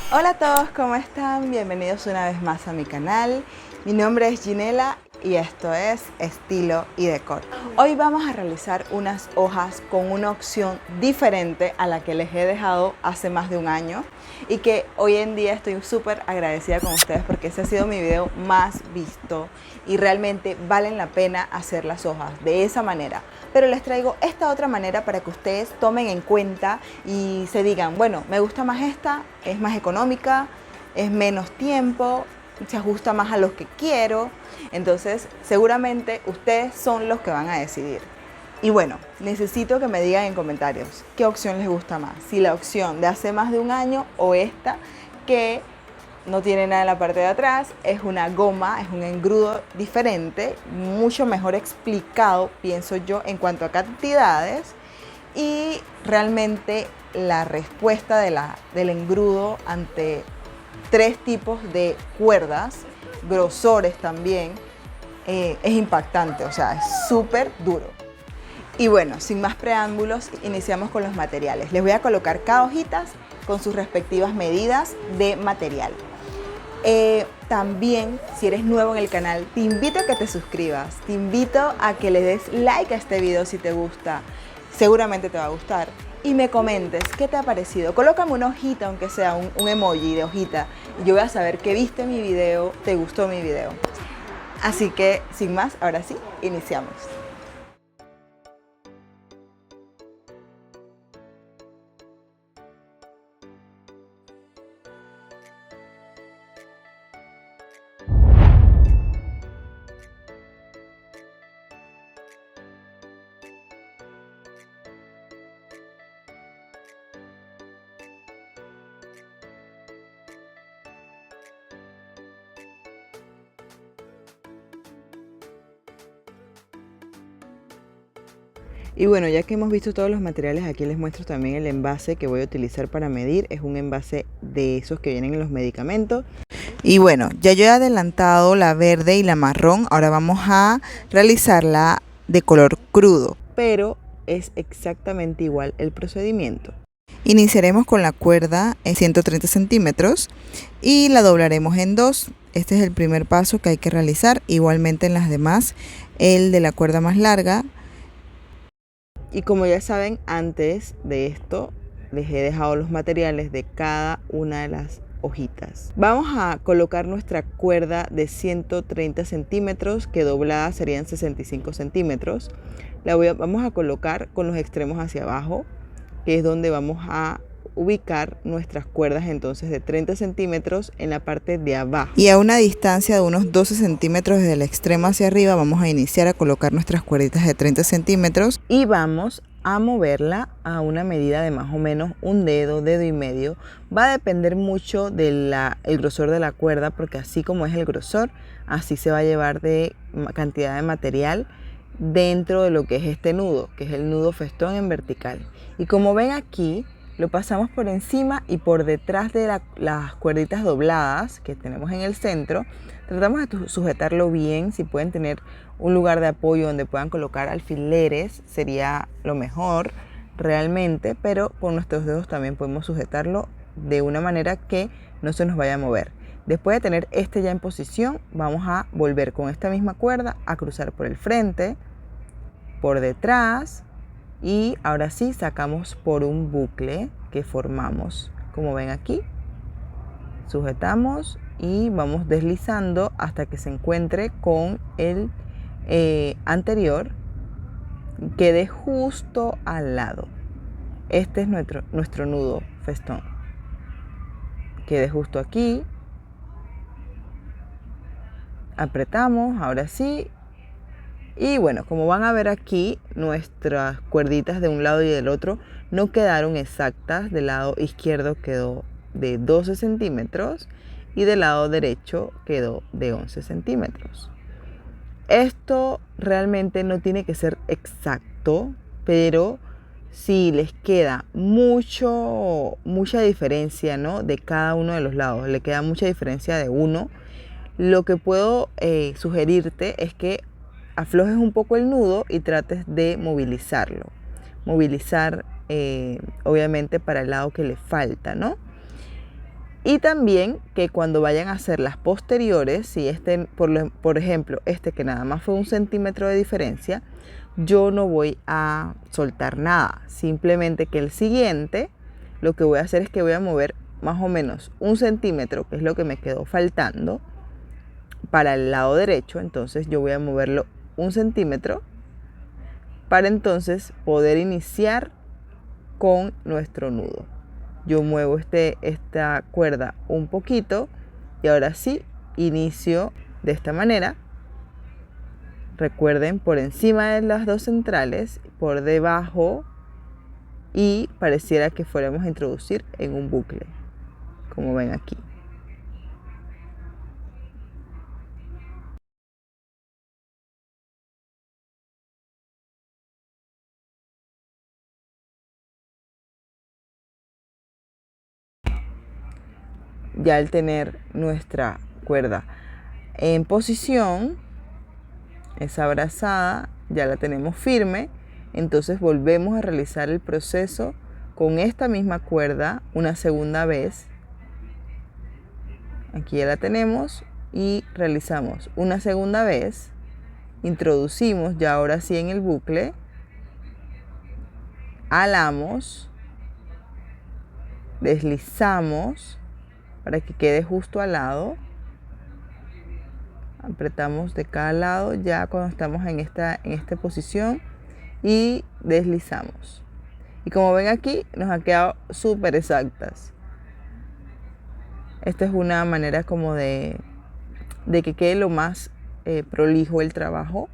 Hola a todos, ¿cómo están? Bienvenidos una vez más a mi canal. Mi nombre es Ginela y esto es Estilo y Decor. Hoy vamos a realizar unas hojas con una opción diferente a la que les he dejado hace más de un año y que hoy en día estoy súper agradecida con ustedes porque ese ha sido mi video más visto y realmente valen la pena hacer las hojas de esa manera. Pero les traigo esta otra manera para que ustedes tomen en cuenta y se digan, bueno, me gusta más esta, es más económica, es menos tiempo, se ajusta más a lo que quiero. Entonces, seguramente ustedes son los que van a decidir. Y bueno, necesito que me digan en comentarios qué opción les gusta más. Si la opción de hace más de un año o esta que no tiene nada en la parte de atrás, es una goma, es un engrudo diferente, mucho mejor explicado, pienso yo, en cuanto a cantidades. Y realmente la respuesta del engrudo ante tres tipos de cuerdas, grosores también, es impactante, o sea, es súper duro. Y bueno, sin más preámbulos, iniciamos con los materiales. Les voy a colocar cada hojita con sus respectivas medidas de material. También, si eres nuevo en el canal, te invito a que te suscribas, te invito a que le des like a este video si te gusta, seguramente te va a gustar, y me comentes qué te ha parecido. Colócame una hojita, aunque sea un emoji de hojita, y yo voy a saber que viste mi video, te gustó mi video. Así que, sin más, ahora sí, iniciamos. Y bueno, ya que hemos visto todos los materiales, aquí les muestro también el envase que voy a utilizar para medir. Es un envase de esos que vienen en los medicamentos. Y bueno, ya yo he adelantado la verde y la marrón. Ahora vamos a realizarla de color crudo, pero es exactamente igual el procedimiento. Iniciaremos con la cuerda en 130 centímetros y la doblaremos en dos. Este es el primer paso que hay que realizar. Igualmente en las demás, el de la cuerda más larga. Y como ya saben, antes de esto les he dejado los materiales de cada una de las hojitas. Vamos a colocar nuestra cuerda de 130 centímetros, que doblada serían 65 centímetros. Vamos a colocar con los extremos hacia abajo, que es donde vamos a ubicar nuestras cuerdas entonces de 30 centímetros en la parte de abajo. Y a una distancia de unos 12 centímetros desde el extremo hacia arriba vamos a iniciar a colocar nuestras cuerditas de 30 centímetros y vamos a moverla a una medida de más o menos un dedo, dedo y medio. Va a depender mucho del grosor de la cuerda, porque así como es el grosor, así se va a llevar de cantidad de material dentro de lo que es este nudo, que es el nudo festón en vertical. Y como ven aquí, lo pasamos por encima y por detrás de las cuerditas dobladas que tenemos en el centro. Tratamos de sujetarlo bien. Si pueden tener un lugar de apoyo donde puedan colocar alfileres, sería lo mejor realmente, pero con nuestros dedos también podemos sujetarlo de una manera que no se nos vaya a mover. Después de tener este ya en posición, vamos a volver con esta misma cuerda a cruzar por el frente, por detrás, y ahora sí sacamos por un bucle que formamos, como ven aquí. Sujetamos y vamos deslizando hasta que se encuentre con el anterior, quede justo al lado. Este es nuestro nudo festón. Quede justo aquí. Apretamos, ahora sí. Y bueno, como van a ver aquí, nuestras cuerditas de un lado y del otro no quedaron exactas. Del lado izquierdo quedó de 12 centímetros y del lado derecho quedó de 11 centímetros. Esto realmente no tiene que ser exacto, pero si les queda mucha diferencia, ¿no?, de cada uno de los lados, le queda mucha diferencia de uno, lo que puedo sugerirte es que aflojes un poco el nudo y trates de movilizarlo. Movilizar obviamente para el lado que le falta, ¿no? Y también que cuando vayan a hacer las posteriores, si por ejemplo, que nada más fue 1 centímetro de diferencia, yo no voy a soltar nada. Simplemente que el siguiente, lo que voy a hacer es que voy a mover más o menos 1 centímetro, que es lo que me quedó faltando para el lado derecho. Entonces yo voy a moverlo 1 centímetro para entonces poder iniciar con nuestro nudo. Yo muevo esta cuerda un poquito y ahora sí inicio de esta manera. Recuerden, por encima de las 2 centrales, por debajo, y pareciera que fuéramos a introducir en un bucle, como ven aquí. Ya al tener nuestra cuerda en posición, esa abrazada ya la tenemos firme, entonces volvemos a realizar el proceso con esta misma cuerda una segunda vez. Aquí ya la tenemos y realizamos una segunda vez, introducimos ya ahora sí en el bucle, alamos, deslizamos para que quede justo al lado, apretamos de cada lado ya cuando estamos en esta posición y deslizamos. Y como ven aquí, nos han quedado súper exactas. Esta es una manera como de que quede lo más prolijo el trabajo.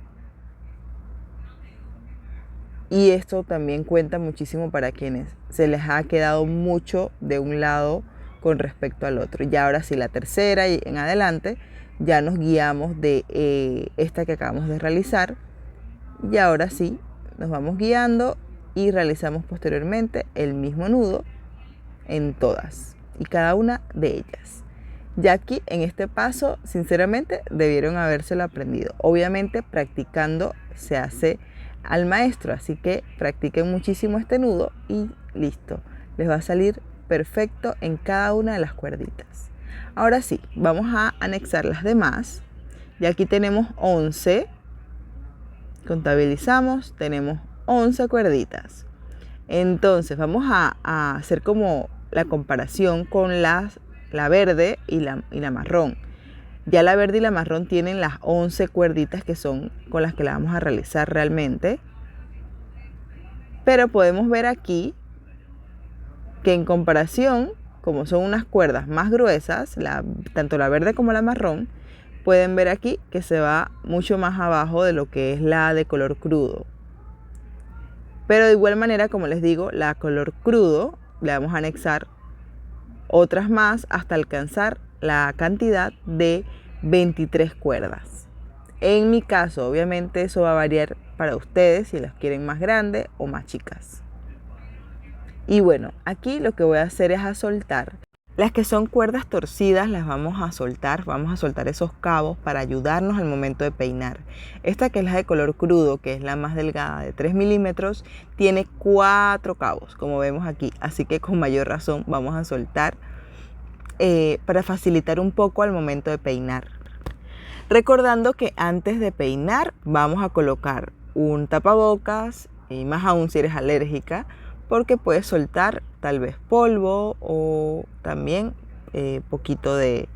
Y esto también cuenta muchísimo para quienes se les ha quedado mucho de un lado con respecto al otro. Y ahora sí, la tercera y en adelante, ya nos guiamos de esta que acabamos de realizar. Y ahora sí, nos vamos guiando y realizamos posteriormente el mismo nudo en todas y cada una de ellas. Ya aquí en este paso, sinceramente, debieron habérselo aprendido. Obviamente, practicando se hace al maestro, así que practiquen muchísimo este nudo y listo. Les va a salir perfecto en cada una de las cuerditas. Ahora sí, vamos a anexar las demás. Y aquí tenemos 11. Contabilizamos, tenemos 11 cuerditas. Entonces vamos a hacer como la comparación con la verde y la marrón. Ya la verde y la marrón tienen las 11 cuerditas que son con las que la vamos a realizar realmente. Pero podemos ver aquí que en comparación, como son unas cuerdas más gruesas, tanto la verde como la marrón, pueden ver aquí que se va mucho más abajo de lo que es la de color crudo. Pero de igual manera, como les digo, la color crudo le vamos a anexar otras más hasta alcanzar la cantidad de 23 cuerdas. En mi caso, obviamente eso va a variar para ustedes si las quieren más grandes o más chicas. Y bueno, aquí lo que voy a hacer es a soltar. Las que son cuerdas torcidas las vamos a soltar esos cabos para ayudarnos al momento de peinar. Esta que es la de color crudo, que es la más delgada de 3 milímetros, tiene 4 cabos, como vemos aquí. Así que con mayor razón vamos a soltar para facilitar un poco al momento de peinar. Recordando que antes de peinar vamos a colocar un tapabocas, y más aún si eres alérgica, porque puedes soltar tal vez polvo o también poquito de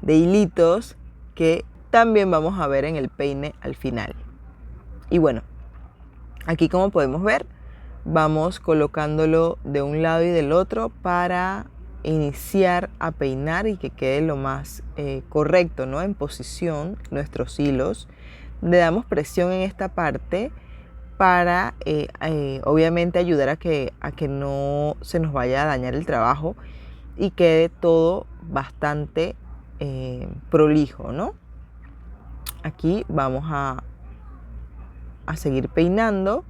hilitos que también vamos a ver en el peine al final. Y bueno, aquí como podemos ver, vamos colocándolo de un lado y del otro para iniciar a peinar y que quede lo más correcto, ¿no? En posición nuestros hilos. Le damos presión en esta parte para obviamente ayudar a que no se nos vaya a dañar el trabajo y quede todo bastante prolijo, ¿no? Aquí vamos a seguir peinando,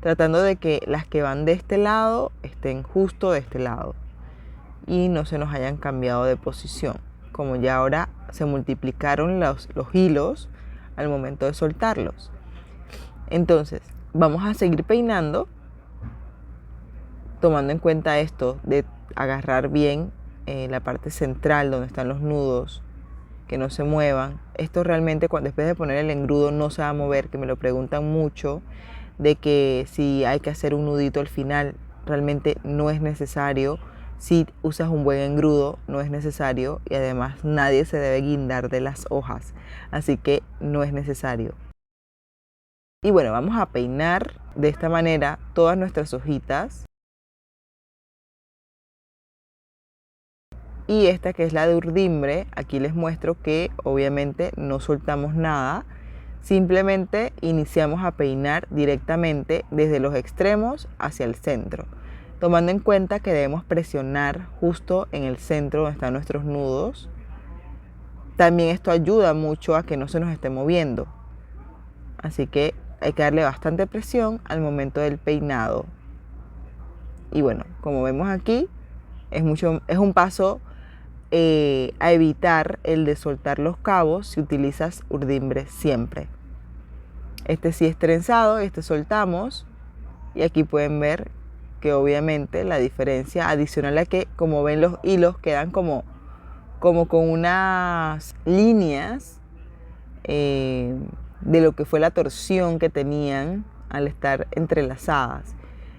tratando de que las que van de este lado estén justo de este lado y no se nos hayan cambiado de posición, como ya ahora se multiplicaron los hilos al momento de soltarlos. Entonces vamos a seguir peinando, tomando en cuenta esto de agarrar bien la parte central donde están los nudos, que no se muevan. Esto realmente después de poner el engrudo no se va a mover, que me lo preguntan mucho, de que si hay que hacer un nudito al final, realmente no es necesario. Si usas un buen engrudo no es necesario, y además nadie se debe guindar de las hojas, así que no es necesario. Y bueno, vamos a peinar de esta manera todas nuestras hojitas. Y esta, que es la de urdimbre, aquí les muestro que obviamente no soltamos nada, simplemente iniciamos a peinar directamente desde los extremos hacia el centro, tomando en cuenta que debemos presionar justo en el centro donde están nuestros nudos. También esto ayuda mucho a que no se nos esté moviendo, así que hay que darle bastante presión al momento del peinado. Y bueno, como vemos aquí, es un paso a evitar el de soltar los cabos si utilizas urdimbre siempre. Este sí es trenzado, este soltamos, y aquí pueden ver que obviamente la diferencia adicional a que, como ven, los hilos quedan como con unas líneas de lo que fue la torsión que tenían al estar entrelazadas.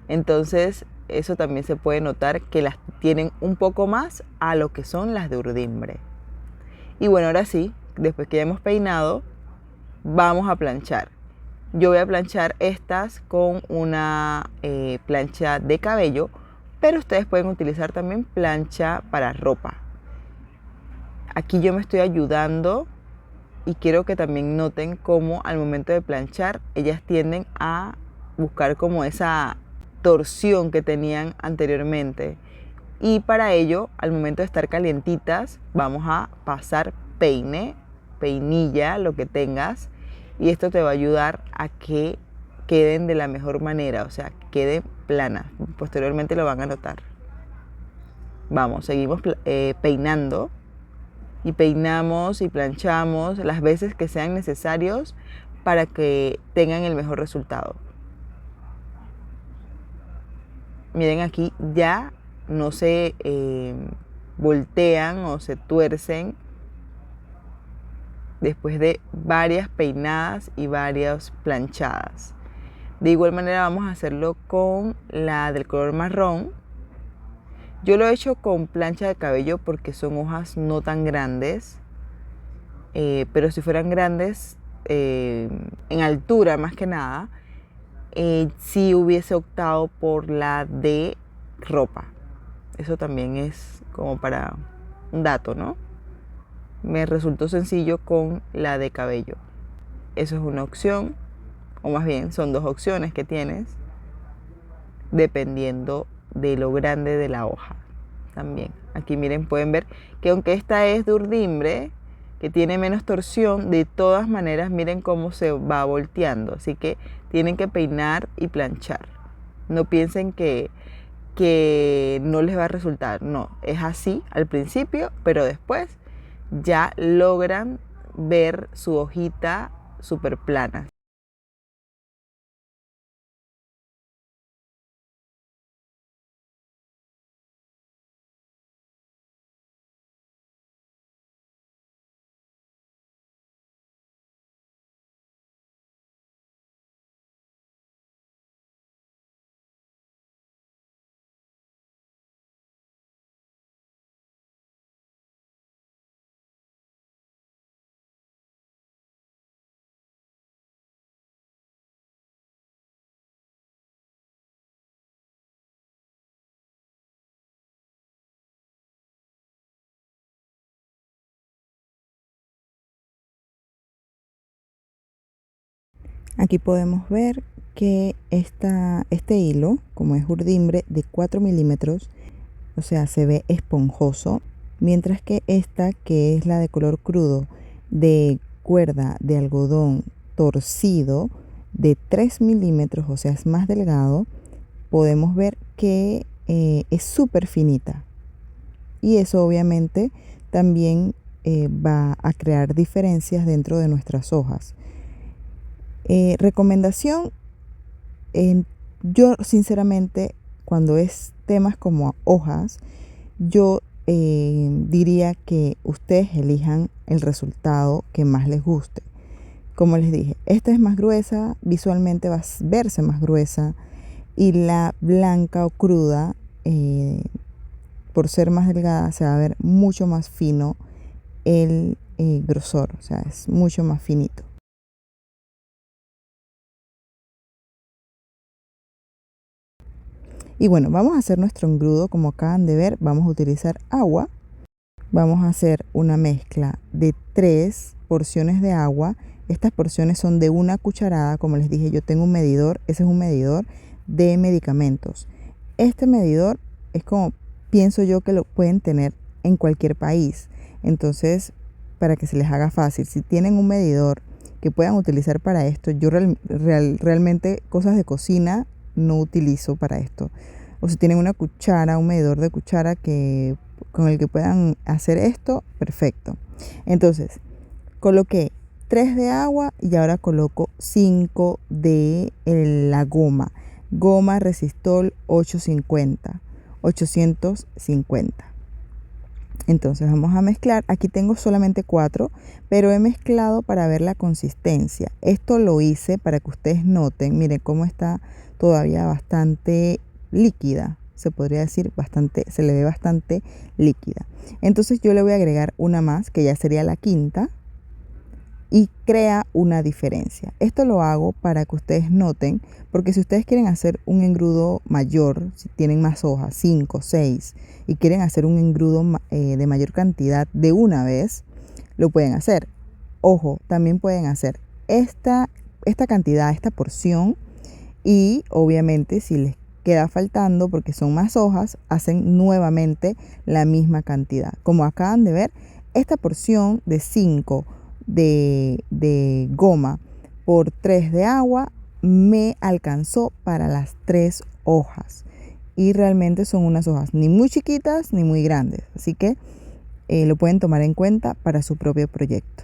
Entonces eso también se puede notar que las tienen un poco más a lo que son las de urdimbre. Y bueno, ahora sí, después que ya hemos peinado, vamos a planchar. Yo voy a planchar estas con una plancha de cabello, pero ustedes pueden utilizar también plancha para ropa. Aquí yo me estoy ayudando y quiero que también noten cómo al momento de planchar ellas tienden a buscar como esa torsión que tenían anteriormente. Y para ello, al momento de estar calientitas, vamos a pasar peinilla, lo que tengas, y esto te va a ayudar a que queden de la mejor manera, o sea, queden planas. Posteriormente lo van a notar. Vamos, seguimos peinando, y peinamos y planchamos las veces que sean necesarios para que tengan el mejor resultado. Miren, aquí ya no se voltean o se tuercen después de varias peinadas y varias planchadas. De igual manera vamos a hacerlo con la del color marrón. Yo lo he hecho con plancha de cabello porque son hojas no tan grandes, pero si fueran grandes en altura más que nada, sí hubiese optado por la de ropa. Eso también es como para un dato, ¿no? Me resultó sencillo con la de cabello. Eso es una opción, o más bien son dos opciones que tienes, dependiendo de lo grande de la hoja. También aquí miren, pueden ver que aunque esta es de urdimbre, que tiene menos torsión, de todas maneras miren cómo se va volteando, así que tienen que peinar y planchar. No piensen que no les va a resultar, no, es así al principio, pero después ya logran ver su hojita súper plana. Aquí podemos ver que este hilo, como es urdimbre de 4 milímetros, o sea, se ve esponjoso, mientras que esta, que es la de color crudo, de cuerda de algodón torcido de 3 milímetros, o sea, es más delgado, podemos ver que es súper finita. Y eso obviamente también va a crear diferencias dentro de nuestras hojas. Recomendación, yo sinceramente cuando es temas como hojas, yo diría que ustedes elijan el resultado que más les guste. Como les dije, esta es más gruesa, visualmente va a verse más gruesa, y la blanca o cruda, por ser más delgada, se va a ver mucho más fino el grosor, o sea, es mucho más finito. Y bueno, vamos a hacer nuestro engrudo. Como acaban de ver, vamos a utilizar agua. Vamos a hacer una mezcla de 3 porciones de agua. Estas porciones son de 1 cucharada. Como les dije, yo tengo un medidor. Ese es un medidor de medicamentos. Este medidor es como pienso yo que lo pueden tener en cualquier país. Entonces, para que se les haga fácil, si tienen un medidor que puedan utilizar para esto, yo realmente cosas de cocina no utilizo para esto. O si tienen una cuchara, un medidor de cuchara con el que puedan hacer esto, perfecto. Entonces, coloqué 3 de agua y ahora coloco 5 de la goma. Goma Resistol 850. Entonces vamos a mezclar. Aquí tengo solamente 4, pero he mezclado para ver la consistencia. Esto lo hice para que ustedes noten, miren cómo está todavía bastante líquida. Se podría decir se le ve bastante líquida. Entonces yo le voy a agregar una más, que ya sería la quinta, y crea una diferencia. Esto lo hago para que ustedes noten, porque si ustedes quieren hacer un engrudo mayor, si tienen más hojas, 5, 6, y quieren hacer un engrudo de mayor cantidad de una vez, lo pueden hacer. Ojo, también pueden hacer esta cantidad, esta porción, y obviamente si les queda faltando porque son más hojas, hacen nuevamente la misma cantidad. Como acaban de ver, esta porción de 5 de goma por 3 de agua me alcanzó para las 3 hojas, y realmente son unas hojas ni muy chiquitas ni muy grandes, así que lo pueden tomar en cuenta para su propio proyecto.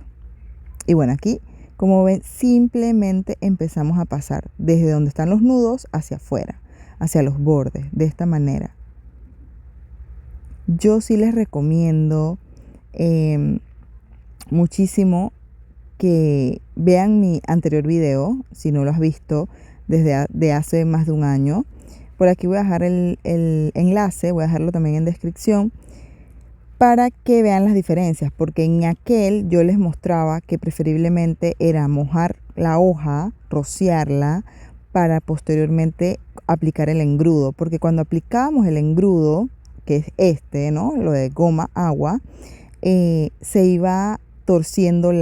Y bueno, aquí como ven, simplemente empezamos a pasar desde donde están los nudos hacia afuera, hacia los bordes, de esta manera. Yo sí les recomiendo muchísimo que vean mi anterior video, si no lo has visto, de hace más de un año. Por aquí voy a dejar el enlace, voy a dejarlo también en descripción, para que vean las diferencias, porque en aquel yo les mostraba que preferiblemente era mojar la hoja, rociarla, para posteriormente aplicar el engrudo, porque cuando aplicábamos el engrudo, que es ¿no? Lo de goma, agua, se iba torciendo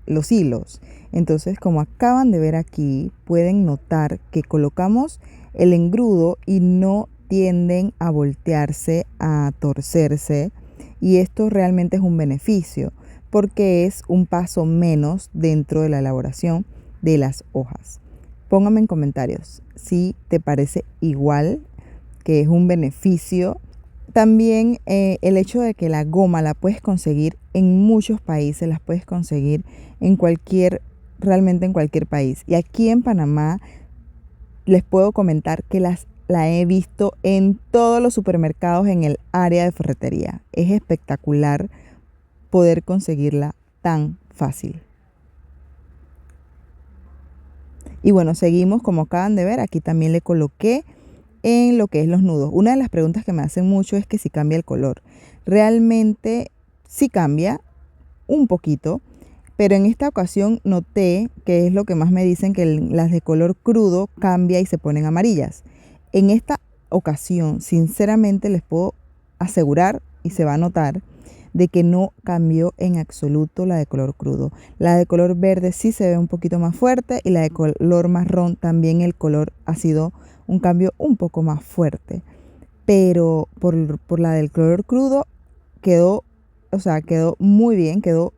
los hilos. Entonces, como acaban de ver aquí, pueden notar que colocamos el engrudo y no tienden a voltearse, a torcerse, y esto realmente es un beneficio porque es un paso menos dentro de la elaboración de las hojas. Póngame en comentarios si te parece igual, que es un beneficio. También el hecho de que la goma la puedes conseguir en muchos países, las puedes conseguir realmente en cualquier país. Y aquí en Panamá les puedo comentar que la he visto en todos los supermercados en el área de ferretería. Es espectacular poder conseguirla tan fácil. Y bueno, seguimos como acaban de ver. Aquí también le coloqué en lo que es los nudos. Una de las preguntas que me hacen mucho es que si cambia el color. Realmente sí cambia un poquito, pero en esta ocasión noté, que es lo que más me dicen, que las de color crudo cambia y se ponen amarillas. En esta ocasión, sinceramente les puedo asegurar, y se va a notar, de que no cambió en absoluto la de color crudo. La de color verde sí se ve un poquito más fuerte, y la de color marrón también el color ha sido un cambio un poco más fuerte. Pero por la del color crudo quedó muy bien, quedó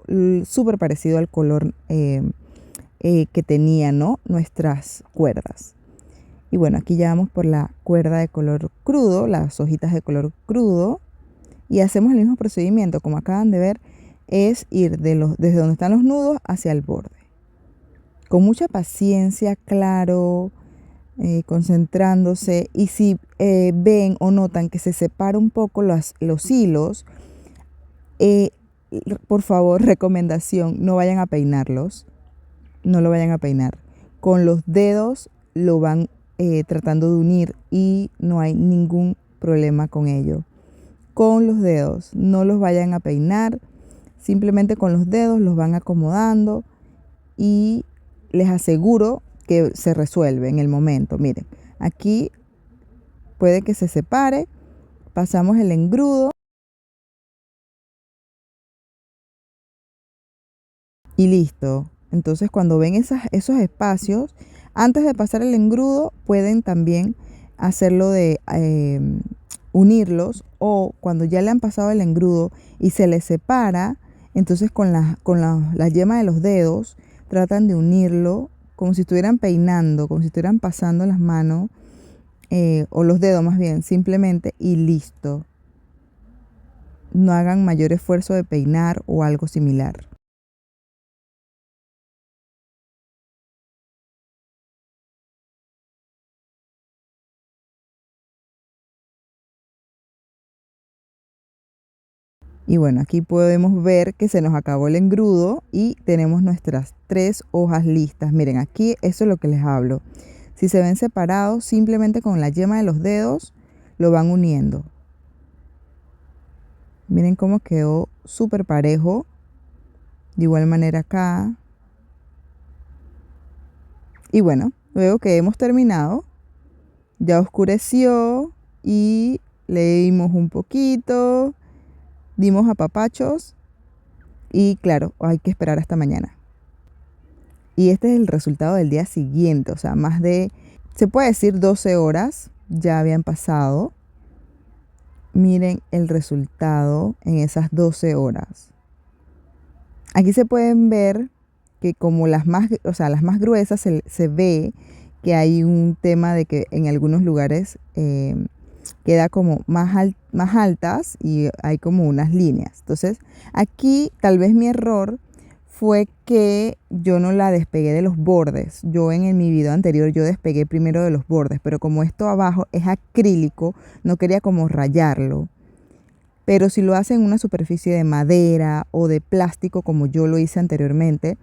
súper parecido al color que tenían, ¿no? Nuestras cuerdas. Y bueno, aquí ya vamos por la cuerda de color crudo, las hojitas de color crudo, y hacemos el mismo procedimiento. Como acaban de ver, es ir desde donde están los nudos hacia el borde. Con mucha paciencia, claro, concentrándose, y si ven o notan que se separa un poco los hilos, Eh, por favor, recomendación, no vayan a peinarlos, no lo vayan a peinar. Con los dedos lo van tratando de unir y no hay ningún problema con ello. Con los dedos, no los vayan a peinar, simplemente con los dedos los van acomodando y les aseguro que se resuelve en el momento. Miren, aquí puede que se separe, pasamos el engrudo y listo. Entonces cuando ven esos espacios, antes de pasar el engrudo, pueden también hacerlo de unirlos, o cuando ya le han pasado el engrudo y se les separa, entonces con la yema de los dedos tratan de unirlo como si estuvieran peinando, como si estuvieran pasando las manos o los dedos más bien, simplemente, y listo. No hagan mayor esfuerzo de peinar o algo similar. Y bueno, aquí podemos ver que se nos acabó el engrudo y tenemos nuestras 3 hojas listas. Miren, aquí eso es lo que les hablo. Si se ven separados, simplemente con la yema de los dedos lo van uniendo. Miren cómo quedó súper parejo. De igual manera acá. Y bueno, luego que hemos terminado, ya oscureció y leímos un poquito, dimos apapachos y claro, hay que esperar hasta mañana. Y este es el resultado del día siguiente, o sea, se puede decir 12 horas ya habían pasado. Miren el resultado en esas 12 horas. Aquí se pueden ver que como o sea, las más gruesas se ve que hay un tema de que en algunos lugares queda como más altas y hay como unas líneas. Entonces, aquí tal vez mi error fue que yo no la despegué de los bordes. Yo en mi video anterior yo despegué primero de los bordes, pero como esto abajo es acrílico, no quería como rayarlo. Pero si lo hacen en una superficie de madera o de plástico como yo lo hice anteriormente,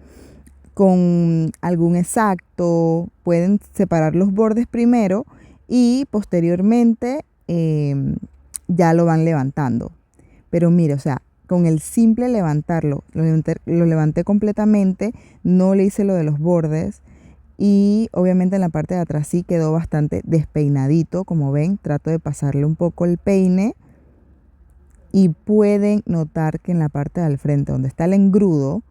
con algún exacto, pueden separar los bordes primero y posteriormente ya lo van levantando. Pero mire, o sea, con el simple levantarlo, lo levanté completamente, no le hice lo de los bordes y obviamente en la parte de atrás sí quedó bastante despeinadito, como ven, trato de pasarle un poco el peine y pueden notar que en la parte del frente donde está el engrudo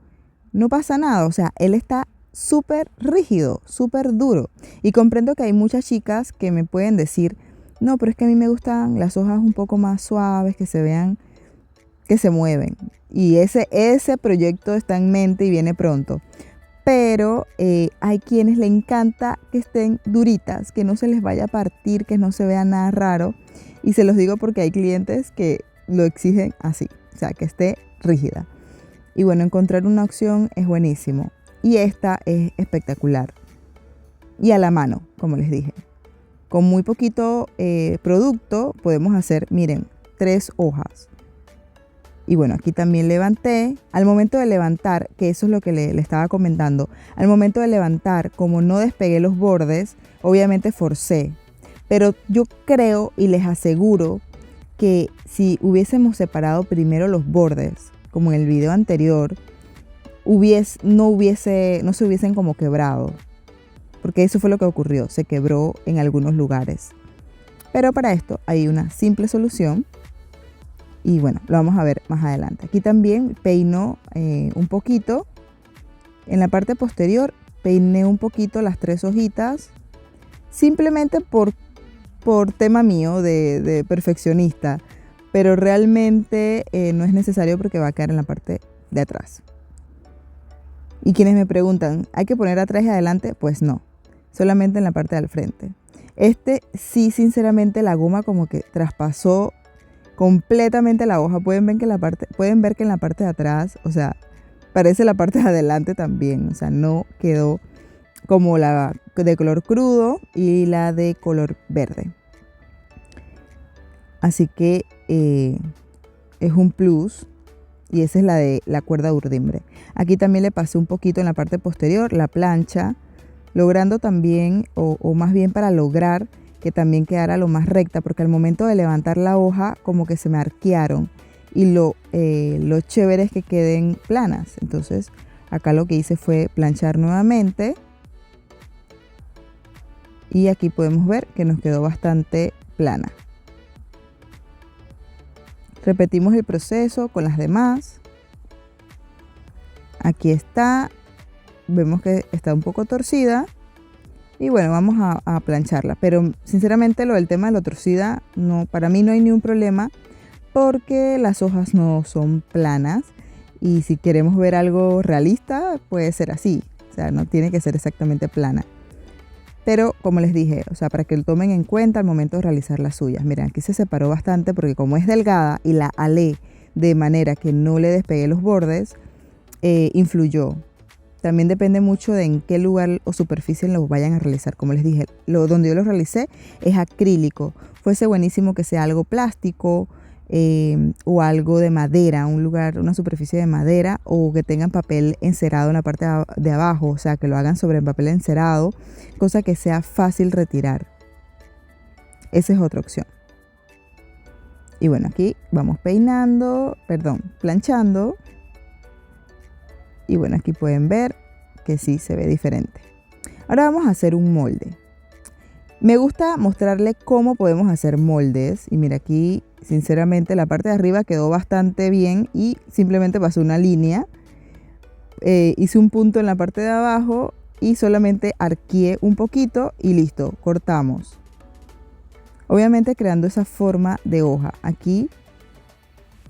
no pasa nada, o sea, él está súper rígido, súper duro. Y comprendo que hay muchas chicas que me pueden decir, no, pero es que a mí me gustan las hojas un poco más suaves, que se vean, que se mueven. Y ese proyecto está en mente y viene pronto. Pero hay quienes le encanta que estén duritas, que no se les vaya a partir, que no se vea nada raro. Y se los digo porque hay clientes que lo exigen así, o sea, que esté rígida. Y bueno, encontrar una opción es buenísimo. Y esta es espectacular. Y a la mano, como les dije. Con muy poquito producto podemos hacer, miren, 3 hojas. Y bueno, aquí también levanté. Al momento de levantar, que eso es lo que le estaba comentando. Al momento de levantar, como no despegué los bordes, obviamente forcé. Pero yo creo y les aseguro que si hubiésemos separado primero los bordes, como en el video anterior, no se hubiesen como quebrado. Porque eso fue lo que ocurrió, se quebró en algunos lugares. Pero para esto hay una simple solución. Y bueno, lo vamos a ver más adelante. Aquí también peino un poquito. En la parte posterior peiné un poquito las 3 hojitas. Simplemente por tema mío de perfeccionista. Pero realmente no es necesario porque va a quedar en la parte de atrás. Y quienes me preguntan, ¿hay que poner atrás y adelante? Pues no, solamente en la parte del frente. Sí, sinceramente la goma como que traspasó completamente la hoja. Pueden ver que en la parte de atrás, o sea, parece la parte de adelante también. O sea, no quedó como la de color crudo y la de color verde. Así que es un plus y esa es la de la cuerda de urdimbre. Aquí también le pasé un poquito en la parte posterior la plancha, logrando también, o más bien para lograr que también quedara lo más recta, porque al momento de levantar la hoja como que se me arquearon, y lo chévere es que queden planas. Entonces acá lo que hice fue planchar nuevamente, y aquí podemos ver que nos quedó bastante plana. Repetimos el proceso con las demás. Aquí está, vemos que está un poco torcida, y bueno, vamos a plancharla. Pero sinceramente lo del tema de la torcida, no, para mí no hay ningún problema, porque las hojas no son planas, y si queremos ver algo realista puede ser así, o sea, no tiene que ser exactamente plana. Pero como les dije, o sea, para que lo tomen en cuenta al momento de realizar las suyas. Miren, aquí se separó bastante porque como es delgada y la alé de manera que no le despegué los bordes, influyó. También depende mucho de en qué lugar o superficie lo vayan a realizar. Como les dije, donde yo lo realicé es acrílico. Fuese buenísimo que sea algo plástico, o algo de madera, un lugar, una superficie de madera, o que tengan papel encerado en la parte de abajo, o sea, que lo hagan sobre el papel encerado, cosa que sea fácil retirar. Esa es otra opción. Y bueno, aquí vamos planchando. Y bueno, aquí pueden ver que sí se ve diferente. Ahora vamos a hacer un molde. Me gusta mostrarle cómo podemos hacer moldes. Y mira, aquí sinceramente la parte de arriba quedó bastante bien y simplemente pasé una línea. Hice un punto en la parte de abajo y solamente arqueé un poquito y listo, cortamos. Obviamente creando esa forma de hoja. Aquí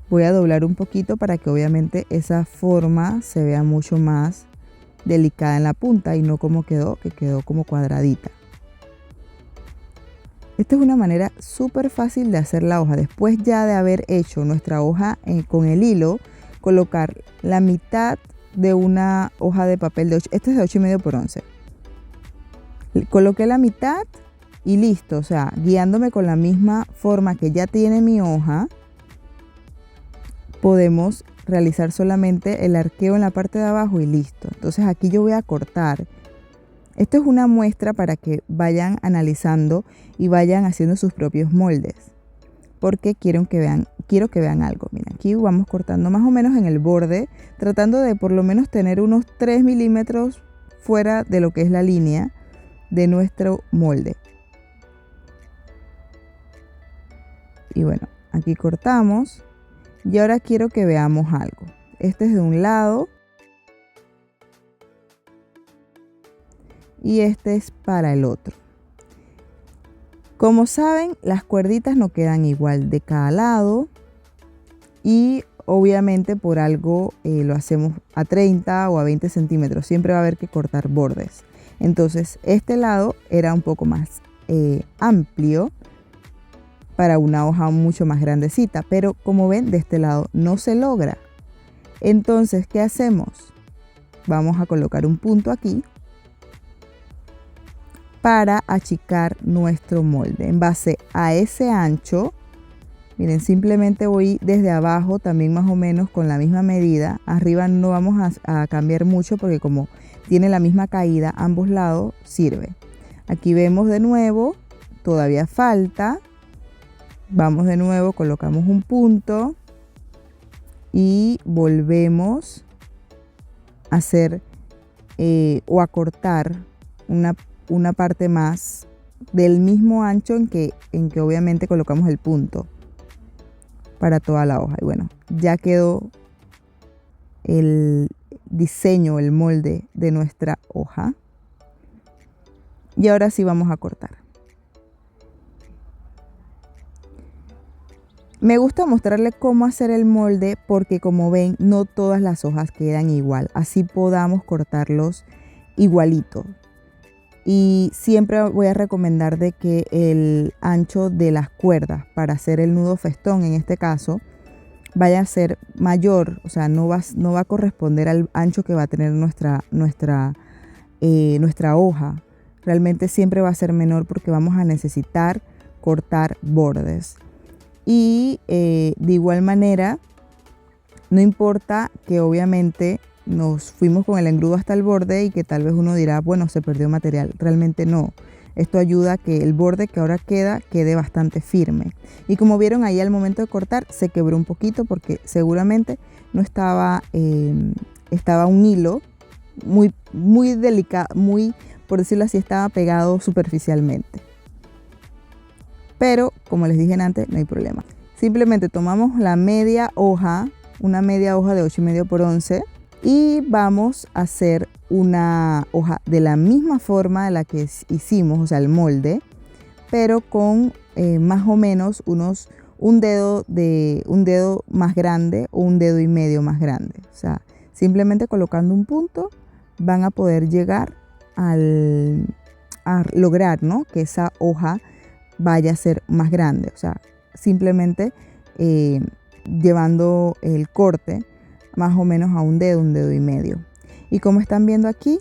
voy a doblar un poquito para que obviamente esa forma se vea mucho más delicada en la punta y no como quedó, que quedó como cuadradita. Esta es una manera súper fácil de hacer la hoja. Después ya de haber hecho nuestra hoja con el hilo, colocar la mitad de una hoja de papel de 8, este es de 8,5 por 11. Coloqué la mitad y listo, o sea, guiándome con la misma forma que ya tiene mi hoja, podemos realizar solamente el arqueo en la parte de abajo y listo. Entonces aquí yo voy a cortar. Esto es una muestra para que vayan analizando y vayan haciendo sus propios moldes, porque quiero que vean algo. Miren, aquí vamos cortando más o menos en el borde, tratando de por lo menos tener unos 3 milímetros fuera de lo que es la línea de nuestro molde. Y bueno, aquí cortamos y ahora quiero que veamos algo. Este es de un lado y este es para el otro. Como saben, las cuerditas no quedan igual de cada lado y obviamente por algo lo hacemos a 30 o a 20 centímetros. Siempre va a haber que cortar bordes. Entonces este lado era un poco más amplio para una hoja mucho más grandecita, pero como ven de este lado no se logra. Entonces, ¿qué hacemos? Vamos a colocar un punto aquí para achicar nuestro molde. En base a ese ancho, miren, simplemente voy desde abajo también más o menos con la misma medida. Arriba no vamos a cambiar mucho porque como tiene la misma caída ambos lados, sirve. Aquí vemos de nuevo, todavía falta. Vamos de nuevo, colocamos un punto y volvemos a hacer o a cortar una parte más del mismo ancho en que obviamente colocamos el punto para toda la hoja. Y bueno, ya quedó el diseño, el molde de nuestra hoja. Y ahora sí vamos a cortar. Me gusta mostrarles cómo hacer el molde porque como ven no todas las hojas quedan igual. Así podamos cortarlos igualitos. Y siempre voy a recomendar de que el ancho de las cuerdas para hacer el nudo festón en este caso vaya a ser mayor, o sea, no va a corresponder al ancho que va a tener nuestra hoja. Realmente siempre va a ser menor porque vamos a necesitar cortar bordes. Y de igual manera No importa que obviamente nos fuimos con el engrudo hasta el borde y que tal vez uno dirá, bueno, se perdió material. Realmente no. Esto ayuda a que el borde que ahora quede bastante firme. Y como vieron ahí al momento de cortar, se quebró un poquito porque seguramente no estaba, estaba un hilo muy delicado, por decirlo así, estaba pegado superficialmente. Pero como les dije antes, no hay problema. Simplemente tomamos la media hoja, una media hoja de 8,5 por 11 y vamos a hacer una hoja de la misma forma de la que hicimos, o sea, el molde, pero con más o menos un dedo más grande o un dedo y medio más grande. O sea, simplemente colocando un punto van a poder llegar a lograr, ¿no?, que esa hoja vaya a ser más grande. O sea, simplemente llevando el corte más o menos a un dedo y medio. Y como están viendo aquí,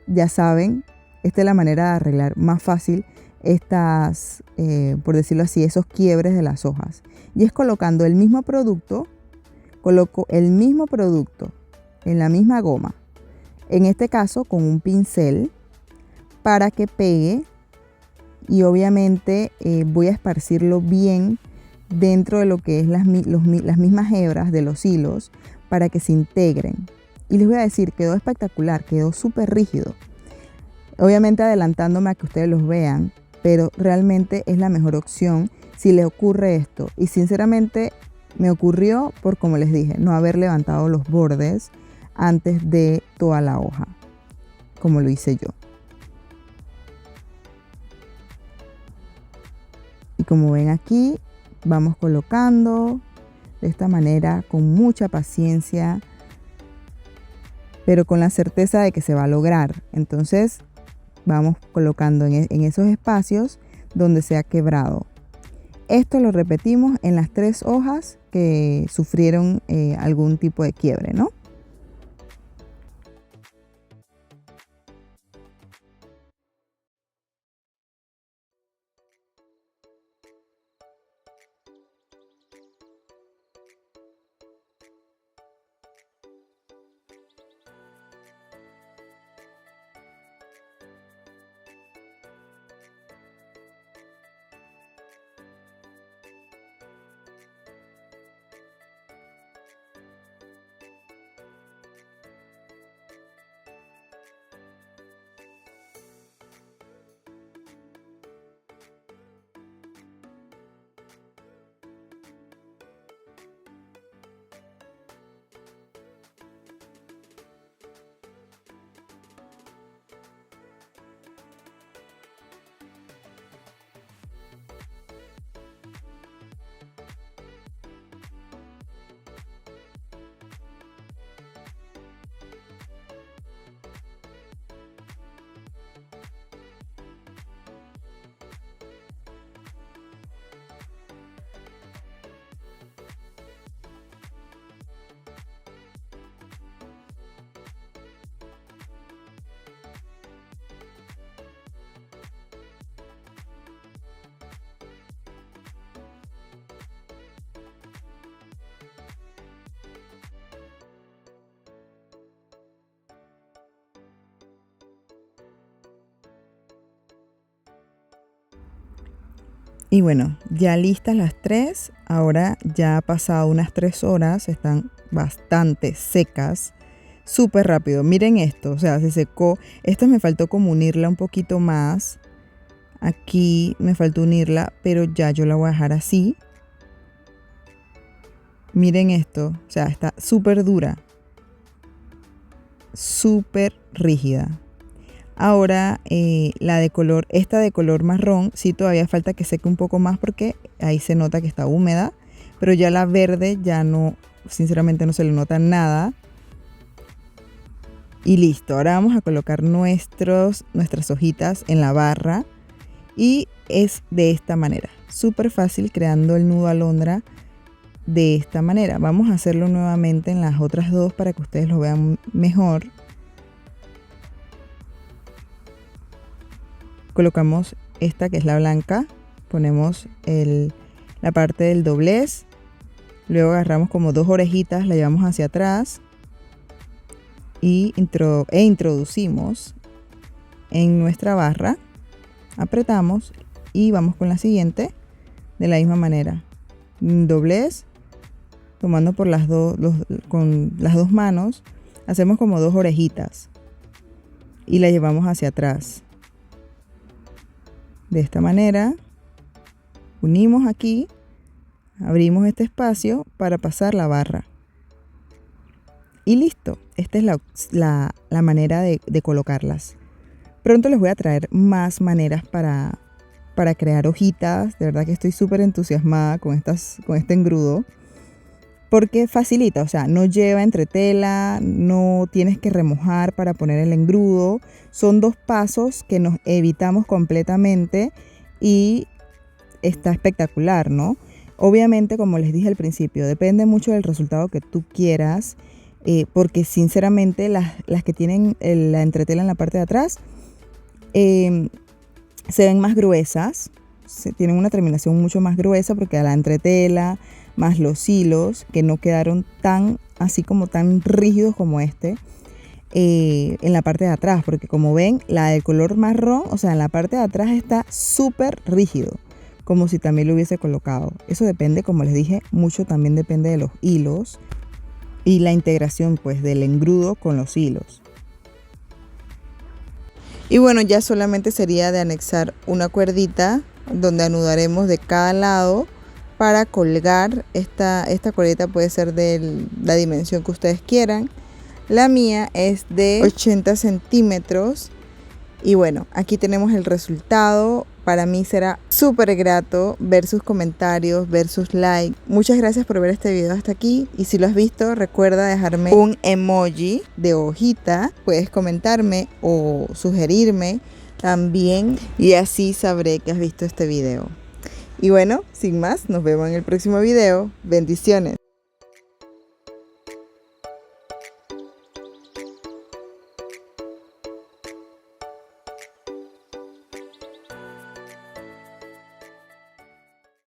ya saben, esta es la manera de arreglar más fácil estas, por decirlo así, esos quiebres de las hojas. Y es colocando el mismo producto, coloco el mismo producto en la misma goma, en este caso con un pincel, para que pegue. Y obviamente voy a esparcirlo bien dentro de lo que es las mismas hebras de los hilos para que se integren. Y les voy a decir, quedó espectacular, quedó súper rígido. Obviamente adelantándome a que ustedes los vean, pero realmente es la mejor opción si les ocurre esto. Y sinceramente me ocurrió por, como les dije, no haber levantado los bordes antes de toda la hoja, como lo hice yo. Y como ven aquí, vamos colocando de esta manera con mucha paciencia, pero con la certeza de que se va a lograr. Entonces vamos colocando en esos espacios donde se ha quebrado. Esto lo repetimos en las 3 hojas que sufrieron algún tipo de quiebre, ¿no? Y bueno, ya listas las 3, ahora ya ha pasado unas 3 horas, están bastante secas, súper rápido. Miren esto, o sea, se secó. Esta me faltó como unirla un poquito más. Aquí me faltó unirla, pero ya yo la voy a dejar así. Miren esto, o sea, está súper dura, súper rígida. Ahora esta de color marrón, sí todavía falta que seque un poco más porque ahí se nota que está húmeda, pero ya la verde ya no, sinceramente no se le nota nada. Y listo, ahora vamos a colocar nuestras hojitas en la barra y es de esta manera, súper fácil, creando el nudo alondra de esta manera. Vamos a hacerlo nuevamente en las otras 2 para que ustedes lo vean mejor. Colocamos esta que es la blanca, ponemos la parte del doblez Luego agarramos como 2 orejitas, la llevamos hacia atrás y introducimos en nuestra barra. Apretamos y vamos con la siguiente de la misma manera. Doblez, tomando por con las dos manos, hacemos como 2 orejitas y la llevamos hacia atrás. De esta manera, unimos aquí, abrimos este espacio para pasar la barra. Y listo, esta es la manera de colocarlas. Pronto les voy a traer más maneras para crear hojitas. De verdad que estoy súper entusiasmada con este engrudo. Porque facilita, o sea, no lleva entretela, no tienes que remojar para poner el engrudo. Son 2 pasos que nos evitamos completamente y está espectacular, ¿no? Obviamente, como les dije al principio, depende mucho del resultado que tú quieras, porque sinceramente las que tienen la entretela en la parte de atrás se ven más gruesas, tienen una terminación mucho más gruesa porque a la entretela más los hilos que no quedaron tan rígidos como en la parte de atrás, porque como ven la de color marrón, o sea, en la parte de atrás está súper rígido, como si también lo hubiese colocado. Eso depende, como les dije, mucho también depende de los hilos y la integración pues del engrudo con los hilos. Y bueno, ya solamente sería de anexar una cuerdita donde anudaremos de cada lado para colgar. Esta cuerdita puede ser de la dimensión que ustedes quieran. La mía es de 80 centímetros. Y bueno, aquí tenemos el resultado. Para mí será súper grato ver sus comentarios, ver sus likes. Muchas gracias por ver este video hasta aquí. Y si lo has visto, recuerda dejarme un emoji de hojita. Puedes comentarme o sugerirme también. Y así sabré que has visto este video. Y bueno, sin más, nos vemos en el próximo video. Bendiciones.